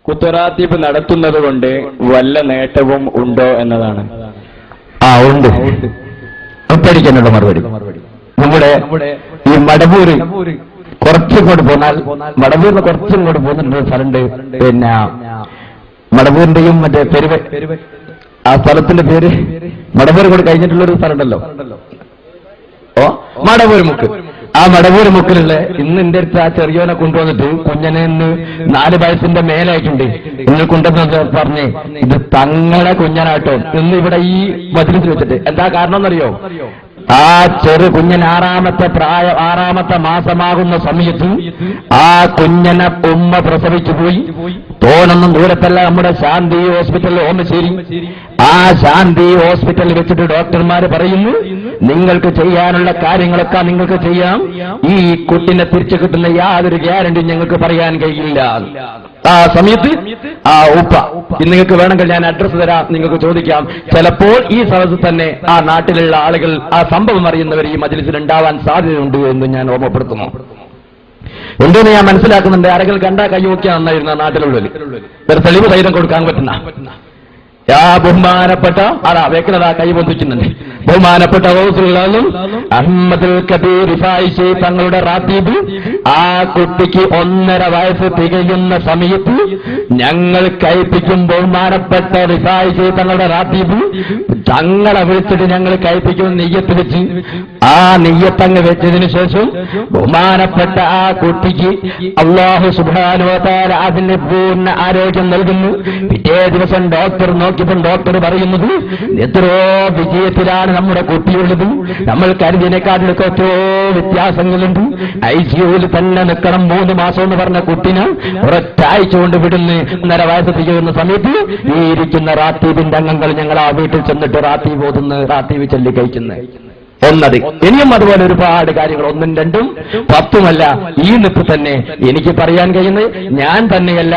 കുത്തുറാത്തീബ് നടത്തുന്നത് കൊണ്ട് വല്ല നേട്ടവും ഉണ്ടോ എന്നതാണ്. ഉണ്ട്. പഠിക്കാനുള്ള മറുപടി നമ്മുടെ ഈ മടവൂര് കുറച്ചിങ്ങോട്ട് പോന്നാൽ, മടവൂരിന് കുറച്ചിങ്ങോട്ട് പോകുന്നുണ്ട് സ്ഥലമുണ്ട്. പിന്നെ മടവൂരിന്റെയും മറ്റേ ആ സ്ഥലത്തിന്റെ പേര് മടവൂർ കൂടെ കഴിഞ്ഞിട്ടുള്ളൊരു സ്ഥലമുണ്ടല്ലോ. മടവൂർ മുക്ക്. ആ മടവൂർ മുക്കിലുള്ള ഇന്ന് എന്റെ അടുത്ത് ആ ചെറിയോനെ കൊണ്ടുവന്നിട്ട് കുഞ്ഞനെ ഇന്ന് 4 വയസ്സിന്റെ മേലായിട്ടുണ്ട് ഇന്ന് കൊണ്ടുവന്ന് പറഞ്ഞ് ഇത് തങ്ങളെ കുഞ്ഞനാട്ടോ ഇന്ന് ഇവിടെ ഈ മജ്‌ലിസിൽ വെച്ചിട്ട്. എന്താ കാരണം എന്നറിയോ? ആ ചെറു കുഞ്ഞൻ 6ാമത്തെ മാസമാകുന്ന സമയത്ത് ആ കുഞ്ഞനെ ഉമ്മ പ്രസവിച്ചു പോയി. തോനൊന്നും ദൂരത്തല്ല, നമ്മുടെ ശാന്തി ഹോസ്പിറ്റൽ ഓമശ്ശേരി. ആ ശാന്തി ഹോസ്പിറ്റലിൽ വെച്ചിട്ട് ഡോക്ടർമാര് പറയുന്നു, നിങ്ങൾക്ക് ചെയ്യാനുള്ള കാര്യങ്ങളൊക്കെ നിങ്ങൾക്ക് ചെയ്യാം, ഈ കുട്ടിനെ തിരിച്ചു കിട്ടുന്ന യാതൊരു ഗ്യാരണ്ടിയും ഞങ്ങൾക്ക് പറയാൻ കഴിയില്ല. ആ സമയത്ത് ആ ഉപ്പ നിങ്ങൾക്ക് വേണമെങ്കിൽ ഞാൻ അഡ്രസ് തരാം, നിങ്ങൾക്ക് ചോദിക്കാം. ചിലപ്പോൾ ഈ സ്ഥലത്ത് തന്നെ ആ നാട്ടിലുള്ള ആളുകൾ ആ സംഭവം അറിയുന്നവർ ഈ മജ്‌ലിസിൽ ഉണ്ടാവാൻ സാധ്യതയുണ്ട് എന്ന് ഞാൻ ഓർമ്മപ്പെടുത്തുന്നു. ഉണ്ടെന്ന് ഞാൻ മനസ്സിലാക്കുന്നുണ്ട്. ആരെങ്കിലും കണ്ടാ കൈ നോക്കിയാൽ നന്നായിരുന്നു ആ നാട്ടിലുള്ളിൽ. വേറെ തെളിവ് ധൈര്യം കൊടുക്കാൻ പറ്റുന്ന ബഹുമാനപ്പെട്ട വെക്കുന്നതാ കൈ പൊന്തിക്കുന്നുണ്ട്. ബഹുമാനപ്പെട്ട അഹ്മദുൽ കബീർ റിഫായി ശൈഖ് തങ്ങളുടെ റാത്തീബ് ആ കുട്ടിക്ക് 1.5 വയസ്സ് തികയുന്ന സമയത്ത് ഞങ്ങൾ കൈപ്പിക്കും. ബഹുമാനപ്പെട്ട റിഫായി ശൈഖ് തങ്ങളുടെ റാത്തീബ് തങ്ങളെ വിളിച്ചിട്ട് ഞങ്ങൾ കൈപ്പിക്കും നെയ്യത്ത് വെച്ച്. ആ നെയ്യത്തങ്ങ് വെച്ചതിന് ശേഷം ബഹുമാനപ്പെട്ട ആ കുട്ടിക്ക് അല്ലാഹു സുബ്ഹാനഹു വ തആല അതിന് പൂർണ്ണ ആരോഗ്യം നൽകുന്നു. പിറ്റേ ദിവസം ഡോക്ടർ നോക്കിയപ്പോൾ ഡോക്ടർ പറയുന്നത് എത്രയോ വിജയത്തിലാണ് നമ്മുടെ കുട്ടിയുള്ളത്, നമ്മൾ കരുതിനേക്കാട്ടിലൊക്കെ എത്രയോ വ്യത്യാസങ്ങളുണ്ട്. ICUവിൽ തന്നെ നിൽക്കണം 3 മാസം എന്ന് പറഞ്ഞ കുട്ടിനെ ഒരൊറ്റ ആഴ്ച കൊണ്ട് വിടുന്ന്. 1.5 വയസ്സ് തികയുന്ന സമയത്ത് ഈ ഇരിക്കുന്ന റാത്തീബിന്റെ അംഗങ്ങൾ ഞങ്ങൾ ആ വീട്ടിൽ ചെന്നിട്ട് റാത്തീബ് ഓതുന്നു, റാത്തീബ് ചൊല്ലി കഴിക്കുന്നു. ഒന്നത്. ഇനിയും അതുപോലെ ഒരുപാട് കാര്യങ്ങൾ 1ഉം 2ഉം 10ഉമല്ല ഈ നിപ്പ് തന്നെ എനിക്ക് പറയാൻ കഴിയുന്നത്. ഞാൻ തന്നെയല്ല,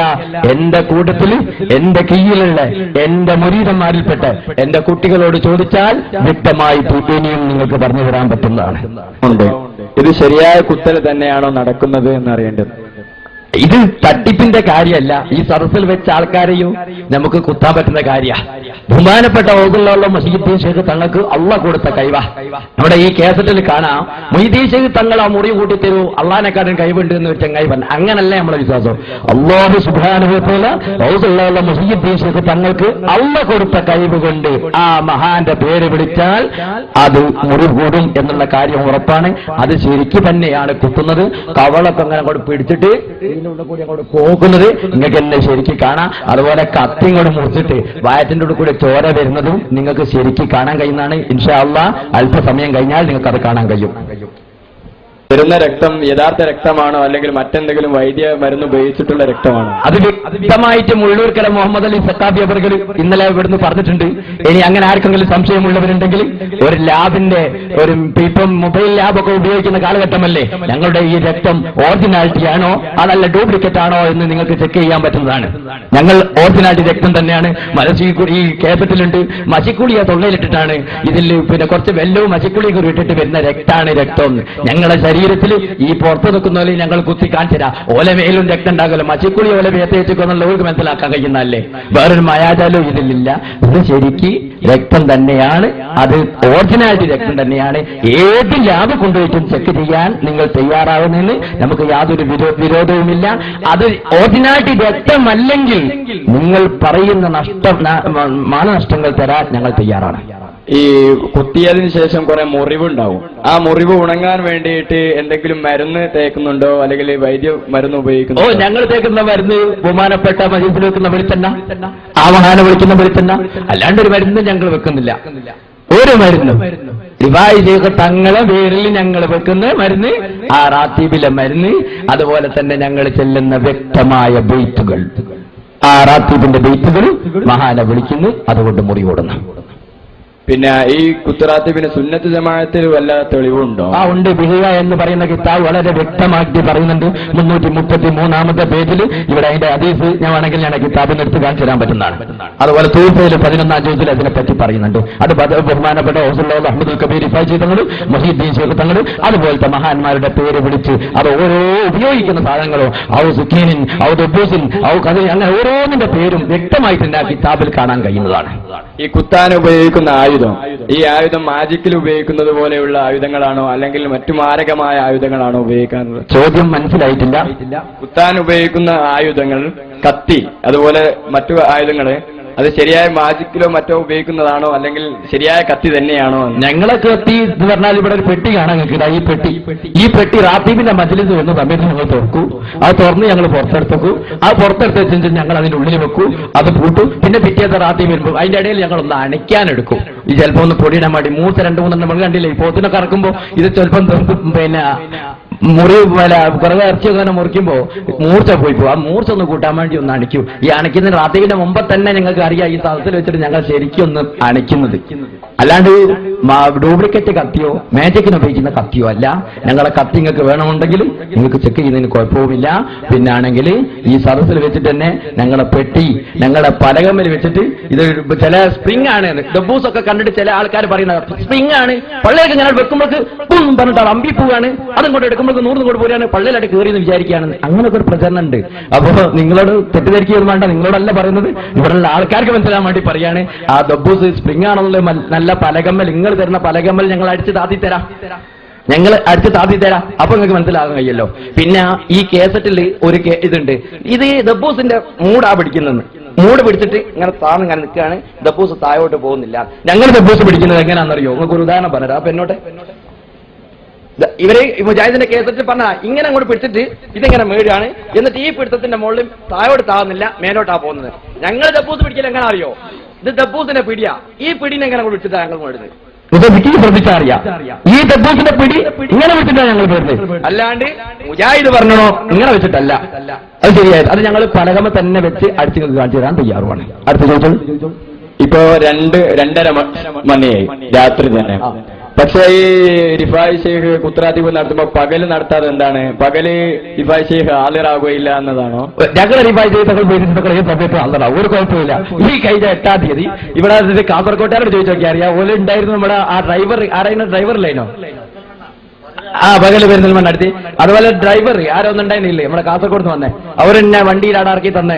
എന്റെ കൂട്ടത്തിൽ എന്റെ കീഴിലുള്ള എന്റെ മുരീദന്മാരിൽപ്പെട്ട എന്റെ കുട്ടികളോട് ചോദിച്ചാൽ വ്യക്തമായി ഇനിയും നിങ്ങൾക്ക് പറഞ്ഞു തരാൻ പറ്റുന്നതാണ്. ഉണ്ട്. ഇത് ശരിയായ കുത്തൽ തന്നെയാണോ നടക്കുന്നത് എന്നറിയേണ്ടത്. ഇത് തട്ടിപ്പിന്റെ കാര്യമല്ല. ഈ സദസ്സിൽ വെച്ച ആൾക്കാരെയും നമുക്ക് കുത്താൻ പറ്റുന്ന കാര്യമാണ്. ബഹുമാനപ്പെട്ട ഓതുള്ള മുഹീദ്ദീൻ ശൈഖ് തങ്ങൾക്ക് അള്ളാഹ് കൊടുത്ത കൈവാ. നമ്മുടെ ഈ കേസറ്റിൽ കാണാം, മുഹീദ്ദീൻ ശൈഖ് തങ്ങൾ ആ മുറി കൂട്ടി തരൂ, അള്ളാഹിനെക്കാട്ടും കൈവുണ്ട് എന്ന് ഒരു ചങ്ങായി പറഞ്ഞു. അങ്ങനല്ല നമ്മളെ വിശ്വാസം. അല്ലാഹു സുബ്ഹാനഹു വ തആല ഓതുള്ള മുഹീദ്ദീൻ ശൈഖ് തങ്ങൾക്ക് അള്ളാഹ് കൊടുത്ത കഴിവ് കൊണ്ട് ആ മഹാന്റെ പേര് വിളിച്ചാൽ അത് മുറി കൂടും എന്നുള്ള കാര്യം ഉറപ്പാണ്. അത് ശരിക്ക് തന്നെയാണ് കുത്തുന്നത്. കവളൊക്കെ അങ്ങനെ അങ്ങോട്ട് പിടിച്ചിട്ട് കൂടി അങ്ങോട്ട് പോകുന്നത് നിങ്ങൾക്ക് എന്നെ ശരിക്കും കാണാം. അതുപോലെ കത്തി ഇങ്ങോട്ട് മുറിച്ചിട്ട് വയറ്റിന്റെ ഉള്ളിൽ കൂടെ ചോര വരുന്നതും നിങ്ങൾക്ക് ശരിക്കും കാണാൻ കഴിയുന്നതാണ്. ഇൻഷാ അല്ലാഹ് അല്പസമയം കഴിഞ്ഞാൽ നിങ്ങൾക്ക് അത് കാണാൻ കഴിയും. വരുന്ന രക്തം യഥാർത്ഥ രക്തമാണോ അല്ലെങ്കിൽ മറ്റെന്തെങ്കിലും വൈദ്യ മരുന്ന് ഉപയോഗിച്ചിട്ടുള്ള രക്തമാണോ? അത് വ്യക്തമായിട്ട് മുള്ളൂർക്കര മുഹമ്മദ് അലി സത്താബി അവർ ഇന്നലെ ഇവിടുന്ന് പറഞ്ഞിട്ടുണ്ട്. ഇനി അങ്ങനെ ആർക്കെങ്കിലും സംശയമുള്ളവരുണ്ടെങ്കിൽ ഒരു ലാബിന്റെ ഇപ്പം മൊബൈൽ ലാബൊക്കെ ഉപയോഗിക്കുന്ന കാലഘട്ടമല്ലേ, ഞങ്ങളുടെ ഈ രക്തം ഒറിജിനാലിറ്റി ആണോ അതല്ല ഡ്യൂപ്ലിക്കേറ്റ് ആണോ എന്ന് നിങ്ങൾക്ക് ചെക്ക് ചെയ്യാൻ പറ്റുന്നതാണ്. ഞങ്ങൾ ഒറിജിനാലിറ്റി രക്തം തന്നെയാണ്. ഈ കേസറ്റിലുണ്ട്, മശിക്കുളിയെ തൊള്ളയിലിട്ടിട്ടാണ് ഇതിൽ പിന്നെ കുറച്ച് വെല്ലവും മശിക്കുളിയും കൂടി ഇട്ടിട്ട് വരുന്ന രക്തമാണ് രക്തം. ഞങ്ങളുടെ ശരീരത്തിൽ ഈ പുറത്ത് നിൽക്കുന്നവരെ ഞങ്ങൾ കുത്തി കാണിച്ചരാ. ഓലമേലും രക്തം ഉണ്ടാകല്ലോ, മച്ചിക്കുളി ഓല വേത്തേച്ചെന്നുള്ള ഒരു മനസ്സിലാക്കാൻ കഴിയുന്നല്ലേ. വേറൊരു മായാജാലവും ഇതിലില്ല. ഇത് ശരിക്ക് രക്തം തന്നെയാണ്, അത് ഒറിജിനാലിറ്റി രക്തം തന്നെയാണ്. ഏത് ലാബ് കൊണ്ടുപോയിട്ടും ചെക്ക് ചെയ്യാൻ നിങ്ങൾ തയ്യാറാവുന്നതിന് നമുക്ക് യാതൊരു വിരോധവുമില്ല. അത് ഒറിജിനാലിറ്റി രക്തമല്ലെങ്കിൽ നിങ്ങൾ പറയുന്ന മാനനഷ്ടങ്ങൾ തരാൻ ഞങ്ങൾ തയ്യാറാണ്. ഈ കുത്തിയതിന് ശേഷം കുറെ മുറിവുണ്ടാവും. ആ മുറിവ് ഉണങ്ങാൻ വേണ്ടിയിട്ട് എന്തെങ്കിലും മരുന്ന് തേക്കുന്നുണ്ടോ അല്ലെങ്കിൽ വൈദ്യ മരുന്ന് ഉപയോഗിക്കുന്നു? ഞങ്ങൾ തേക്കുന്ന മരുന്ന് ബഹുമാനപ്പെട്ട മജീസിൽ വെക്കുന്ന വെളിച്ചെണ്ണ, ആ മഹാനെ വിളിക്കുന്ന വെളിച്ചെണ്ണ, അല്ലാണ്ട് ഒരു മരുന്ന് ഞങ്ങൾ വെക്കുന്നില്ല. ഒരു മരുന്നും റിഫായി ശൈഖ് തങ്ങളെ പേരിൽ ഞങ്ങൾ വെക്കുന്ന മരുന്ന്, ആ റാത്തീബിലെ മരുന്ന്, അതുപോലെ തന്നെ ഞങ്ങൾ ചെല്ലുന്ന വ്യക്തമായ ബെയ്ത്തുകൾ, ആ റാത്തീബിന്റെ ബെയ്ത്തുകൾ മഹാനെ വിളിക്കുന്നു. അതുകൊണ്ട് മുറി ഓടുന്നു. പിന്നെ ഈ കുത്തറാത്തിബിന് സുന്നത്ത് ജമാഅത്തിൽ വല്ല തെളിവുണ്ടോ? ഉണ്ട്. ബിഹിയ എന്ന് പറയുന്ന കിതാബ് വളരെ വ്യക്തമാക്കി പറയുന്നുണ്ട്. 333 പേജിൽ ഇവിടെ അതിന്റെ ഹദീസ് ഞാൻ വേണമെങ്കിൽ ഞാൻ കിതാബിന് എടുത്ത് കാണിച്ചു തരാൻ പറ്റുന്നതാണ്. അതുപോലെ തൂഫയിൽ 11 ജൂസിൽ അതിനെപ്പറ്റി പറയുന്നുണ്ട്. അത് ബഹുമാനപ്പെട്ട ഹൗസുല്ലാഹ് അഹ്മദുൽ കബീർ റിഫായി തങ്ങൾ, മുഹീദ്ദീൻ ശൈഖ് തങ്ങൾ, അതുപോലത്തെ മഹാന്മാരുടെ പേര് വിളിച്ച് അത് ഓരോ ഉപയോഗിക്കുന്ന സാധനങ്ങളോ ഔ സുക്കീനിൻ ഔ ദബ്ബൂസിൻ ഔ കഥ അങ്ങനെ ഓരോന്നിന്റെ പേരും വ്യക്തമായിട്ട് ആ കിതാബിൽ കാണാൻ കഴിയുന്നതാണ്. ഈ കുത്താൻ ഉപയോഗിക്കുന്ന ആയുധം, ഈ ആയുധം മാജിക്കിൽ ഉപയോഗിക്കുന്നത് പോലെയുള്ള ആയുധങ്ങളാണോ അല്ലെങ്കിൽ മറ്റു മാരകമായ ആയുധങ്ങളാണോ ഉപയോഗിക്കാറുള്ളത്? ചോദ്യം മനസ്സിലായിട്ടില്ല. കുത്താൻ ഉപയോഗിക്കുന്ന ആയുധങ്ങൾ, കത്തി, അതുപോലെ മറ്റു ആയുധങ്ങള് അത് ശരിയായ മാജിക്കിലോ മറ്റോ ഉപയോഗിക്കുന്നതാണോ അല്ലെങ്കിൽ ശരിയായ കത്തി തന്നെയാണോ? ഞങ്ങളെ കത്തി എന്ന് പറഞ്ഞാൽ ഇവിടെ ഒരു പെട്ടി കാണാൻ നിൽക്കില്ല. ഈ പെട്ടി റാത്തീബിന്റെ മജ്ലിസ് വന്ന സമയത്ത് ഞങ്ങൾ തുറക്കൂ. അത് തുറന്ന് ഞങ്ങൾ പുറത്തെടുത്തു. അത് പുറത്തെടുത്ത് വെച്ചാൽ ഞങ്ങൾ അതിന്റെ ഉള്ളിൽ വെക്കൂ, അത് പൂട്ടു. പിന്നെ പിറ്റേത്തെ റാത്തീബ് വരുമ്പോൾ അതിന്റെ ഇടയിൽ ഞങ്ങൾ ഒന്ന് അണയ്ക്കാനെടുക്കും. ഈ ചിലപ്പോൾ ഒന്ന് പൊടിയിടാൻ വേണ്ടി മൂത്ത 2-3 നമ്മൾ കണ്ടില്ലേ, ഈ പോത്തിനൊക്കെ ഇറക്കുമ്പോൾ ഇത് ചിലപ്പം പിന്നെ കുറെ ഇറച്ചിയൊക്കെ തന്നെ മുറിക്കുമ്പോ മൂർച്ച പോയി പോകും. ആ മൂർച്ച ഒന്ന് കൂട്ടാൻ വേണ്ടി ഒന്ന് അണിക്കും. ഈ അണിക്കുന്നതിന് റാത്തീബിന്റെ മുമ്പ് തന്നെ ഞങ്ങൾക്ക് അറിയാം ഈ സദസ്സിൽ വെച്ചിട്ട് ഞങ്ങൾ ശരിക്കും ഒന്ന് അണിക്കുന്നത്. അല്ലാണ്ട് ഡ്യൂപ്ലിക്കേറ്റ് കത്തിയോ മാജിക്കിന് ഉപയോഗിക്കുന്ന കത്തിയോ അല്ല. ഞങ്ങളെ കത്തി നിങ്ങൾക്ക് വേണമെന്നുണ്ടെങ്കിൽ നിങ്ങൾക്ക് ചെക്ക് ചെയ്യുന്നതിന് കുഴപ്പവുമില്ല. പിന്നാണെങ്കിൽ ഈ സദസ്സിൽ വെച്ചിട്ട് തന്നെ ഞങ്ങളെ പെട്ടി ഞങ്ങളുടെ പലകമ്മൽ വെച്ചിട്ട് ഇത് ചില സ്പ്രിംഗ് ആണ്, ഡബ്ബൂസ് ഒക്കെ കണ്ടിട്ട് ചില ആൾക്കാർ പറയുന്നത് സ്പ്രിംഗ് ആണ്, പള്ളിയൊക്കെ ഞാൻ വെക്കുമ്പോഴേക്ക് പറഞ്ഞിട്ടാണ് അമ്പി പോവാണ്, അതും കൊണ്ട് എടുക്കുമ്പോൾ 100 കൊണ്ട് പോരാണ് പള്ളിയിലായിട്ട് കയറിയെന്ന് വിചാരിക്കുകയാണ്. അങ്ങനൊക്കെ ഒരു പ്രചരണം ഉണ്ട്. അപ്പോ നിങ്ങളോട് തെറ്റിദ്ധരിക്കുകയൊന്നും വേണ്ട. നിങ്ങളോടല്ല പറയുന്നത്, ഇവിടെയുള്ള ആൾക്കാർക്ക് മനസ്സിലാൻ വേണ്ടി പറയാണ്. ആ ദബ്ബൂസ് സ്പ്രിംഗ് ആണെന്നുള്ള നല്ല പലകമ്മൽ, നിങ്ങൾ തരുന്ന പലകമ്മൽ ഞങ്ങൾ അടിച്ച് താത്തി തരാം, അപ്പൊ നിങ്ങൾക്ക് മനസ്സിലാകാൻ കഴിയല്ലോ. പിന്നെ ഈ കേസറ്റിൽ ഒരു ഇതുണ്ട്, ഇത് ദബ്ബൂസിന്റെ മൂടാ പിടിക്കുന്നത്. മൂട് പിടിച്ചിട്ട് ഇങ്ങനെ താന്ന് ഇങ്ങനെ നിൽക്കുകയാണ്, ദബ്ബൂസ് താഴോട്ട് പോകുന്നില്ല. ഞങ്ങൾ ദബ്ബൂസ് പിടിക്കുന്നത് എങ്ങനെയാണെന്നറിയോ? നിങ്ങൾക്ക് ഒരു ഉദാഹരണം പറഞ്ഞാൽ അപ്പൊ എന്നോട്ടെ ഇവര് മുജാഹിദിന്റെ കേസറ്റിൽ പറഞ്ഞ ഇങ്ങനെ അങ്ങോട്ട് പിടിച്ചിട്ട് ഇതിങ്ങനെ മേടാണ്, എന്നിട്ട് ഈ പിടുത്തത്തിന്റെ മുകളിൽ താഴോട്ട് താകുന്നില്ല, മേലോട്ടാ പോകുന്നത്. ഞങ്ങൾ ദബ്ബൂസ് പിടിക്കൽ എങ്ങനെ അറിയോ? ഇത് ദബ്ബൂസിന്റെ പിടിയാ. ഈ പിടിനെ എങ്ങനെ പിടിച്ചിട്ടാ ഞങ്ങൾ മേടുന്നത്? ഇത് വിക്കി ശ്രദ്ധിച്ചറിയാം. ഈ ദബ്ബൂസിന്റെ പിടി ഇങ്ങനെ വെച്ചിട്ടാണ് ഞങ്ങൾ വരുന്നത്. അല്ലാണ്ട് മുജാഹിദ് പറഞ്ഞോ ഇങ്ങനെ വെച്ചിട്ടല്ല. അത് ശരിയായിട്ട് അത് ഞങ്ങൾ പലകമ തന്നെ വെച്ച് അടിച്ചു കാണിച്ചു തരാൻ തയ്യാറുമാണ്. അടുത്ത ചോദിച്ചോളൂ. ഇപ്പോ 2-2:30 മണിയായി രാത്രി തന്നെ. പക്ഷേ ഈ റിഫായി ഷെയ്ഖ് കുത്തറാത്തിബ് നടത്തുമ്പോ പകല് നടത്താതെ എന്താണ്? പകല് റിഫായി ഷെയ്ഖ് ഹാജരാകുകയില്ല എന്നതാണോ? ഞങ്ങൾ റിഫായി ഷെയ്ഖ് സമയത്ത് ഹാജരാകും, ഒരു കുഴപ്പമില്ല. ഈ കഴിഞ്ഞ 8-ാം തീയതി ഇവിടെ കാസർകോട്ടുകാരോട് ചോദിച്ചു നോക്കിയാൽ അറിയാം. ഓല ഉണ്ടായിരുന്നു നമ്മുടെ ആ ഡ്രൈവർ, ആരായിരുന്നു ഡ്രൈവറില്ലേനോ? പകല് പെരുന്തൽമണ്ണ നടത്തി. അതുപോലെ ഡ്രൈവർ ആരൊന്നും ഉണ്ടായിരുന്നില്ലേ നമ്മുടെ കാസർഗോഡ് നിന്ന് വന്നേ, അവരെന്നെ വണ്ടിയിൽ അടാർക്കി തന്നെ.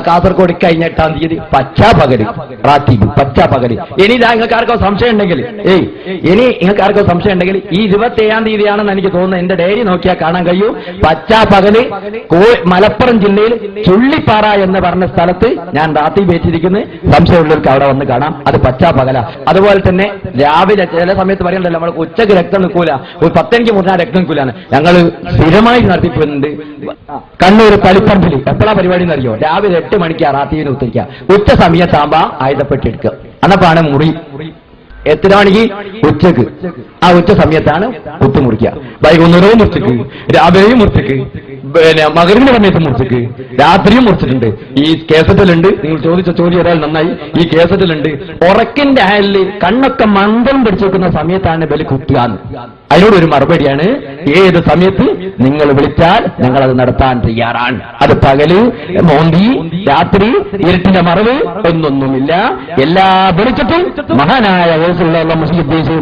കാസർഗോഡ് കഴിഞ്ഞ 8-ാം തീയതി പച്ചാപകല് റാത്തീബ്, പച്ചാപകല്. ഇനി നിങ്ങൾക്ക് ആർക്കോ സംശയം ഉണ്ടെങ്കിൽ ഈ 27-ാം തീയതിയാണെന്ന് എനിക്ക് തോന്നുന്നത്. എന്റെ ഡയറി നോക്കിയാൽ കാണാൻ കഴിയൂ. പച്ചാപകല് മലപ്പുറം ജില്ലയിൽ ചുള്ളിപ്പാറ എന്ന് പറഞ്ഞ സ്ഥലത്ത് ഞാൻ റാത്തീബ് വെച്ചിരിക്കുന്നത്. സംശയമുള്ളവർക്ക് അവിടെ വന്ന് കാണാം. അത് പച്ചാപകല. അതുപോലെ തന്നെ രാവിലെ ചില സമയത്ത് പറയണ്ടല്ലോ നമ്മൾ ഉച്ചക്ക് രക്തം നിൽക്കൂല, ഒരു 10 മുറിഞ്ഞാൽ രക്തം നിൽക്കൂലാണ്. ഞങ്ങൾ സ്ഥിരമായി നടത്തിപ്പോകുന്നുണ്ട്. കണ്ണൂർ തളിപ്പറമ്പിൽ എപ്പോഴാ പരിപാടി എന്നറിയോ? രാവിലെ 8 മണിക്ക് റാത്തീബിന് ഉത്തരിക്കുക. ഉച്ച സമയത്താകുമ്പോ ആയുധപ്പെട്ടി എടുക്കുക. അന്നപ്പാണ് മുറി. എത്ര മണിക്ക്? ഉച്ചക്ക്. ആ ഉച്ച സമയത്താണ് കുത്തുമുറിക്കുക. വൈകുന്നേരവും മുറിച്ചക്ക്, രാവിലെയും മുറിച്ചക്ക്, പിന്നെ മകരിന്റെ സമയത്ത് മുറിച്ചക്ക്, രാത്രിയും മുറിച്ചിട്ടുണ്ട്. ഈ കേസറ്റിലുണ്ട്. നിങ്ങൾ ചോദിച്ച ചോദ്യം ഒരാൾ നന്നായി. ഈ കേസറ്റിലുണ്ട്. ഉറക്കിന്റെ അയലിൽ കണ്ണൊക്കെ മന്ദം പിടിച്ചു വെക്കുന്ന സമയത്താണ് ബലി കുത്തുക. അതിനോടൊരു മറുപടിയാണ്, ഏത് സമയത്ത് നിങ്ങൾ വിളിച്ചാൽ ഞങ്ങൾ അത് നടത്താൻ തയ്യാറാണ്. അത് പകല്, മോന്തി, രാത്രി, ഇരുട്ടിന്റെ മറവ് എന്നൊന്നുമില്ല. എല്ലാ വെളിച്ചത്തും മഹാനായ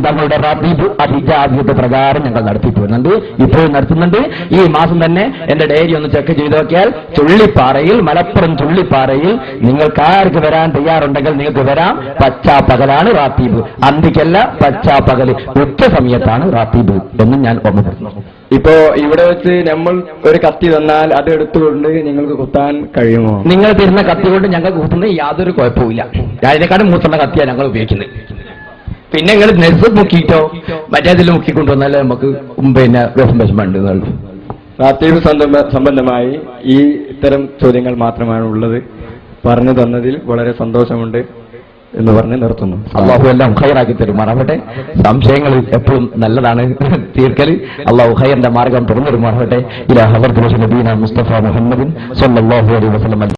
തങ്ങളുടെ റാത്തീബ് അഭിജാദ്യത്തെ പ്രകാരം ഞങ്ങൾ നടത്തിപ്പോരുന്നുണ്ട്, ഇപ്പോഴും നടത്തുന്നുണ്ട്. ഈ മാസം തന്നെ എന്റെ ഡയറി ഒന്ന് ചെക്ക് ചെയ്ത് നോക്കിയാൽ ചുള്ളിപ്പാറയിൽ, മലപ്പുറം ചുള്ളിപ്പാറയിൽ നിങ്ങൾക്ക് ആർക്ക് വരാൻ തയ്യാറുണ്ടെങ്കിൽ നിങ്ങൾക്ക് വരാം. പച്ചാപകലാണ് റാത്തീബ്, അന്തിക്കല്ല പച്ചാപകല്, ഉച്ച സമയത്താണ് റാത്തീബ് എന്നും ഞാൻ ഓർമ്മപ്പെടുത്തുന്നു. ഇപ്പോ ഇവിടെ വെച്ച് നമ്മൾ ഒരു കത്തി തന്നാൽ അത് എടുത്തുകൊണ്ട് നിങ്ങൾക്ക് കുത്താൻ കഴിയുമോ? നിങ്ങൾ തരുന്ന കത്തി കൊണ്ട് ഞങ്ങൾക്ക് കുത്തുന്നത് യാതൊരു കുഴപ്പമില്ല. അതിനെക്കാളും മൂത്തുള്ള കത്തിയാണ് ഞങ്ങൾ ഉപയോഗിക്കുന്നത്. പിന്നെ നിങ്ങൾ നെസ് മുക്കിയിട്ടോ മറ്റേതിൽ മുക്കിക്കൊണ്ടുവന്നാലേ നമുക്ക് പിന്നെ വിഷമുണ്ട്. റാത്തീബ് സംബന്ധമായി ഈ ഇത്തരം ചോദ്യങ്ങൾ മാത്രമാണ് ഉള്ളത്. പറഞ്ഞു തന്നതിൽ വളരെ സന്തോഷമുണ്ട് എന്ന് പറഞ്ഞ് നിർത്തുന്നു. അള്ളാഹു എല്ലാം ഖൈറാക്കി തരുമാറാവട്ടെ. സംശയങ്ങൾ എപ്പോഴും നല്ലതാണ് തീർക്കൽ. അള്ളാഹു ഖൈറിന്റെ മാർഗം തുറന്നു തരുമാറാവട്ടെ. ഇലാ ഹദറത്ത് നബീന മുസ്തഫ മുഹമ്മദിൻ സ്വല്ലല്ലാഹു അലൈഹി വസല്ലം.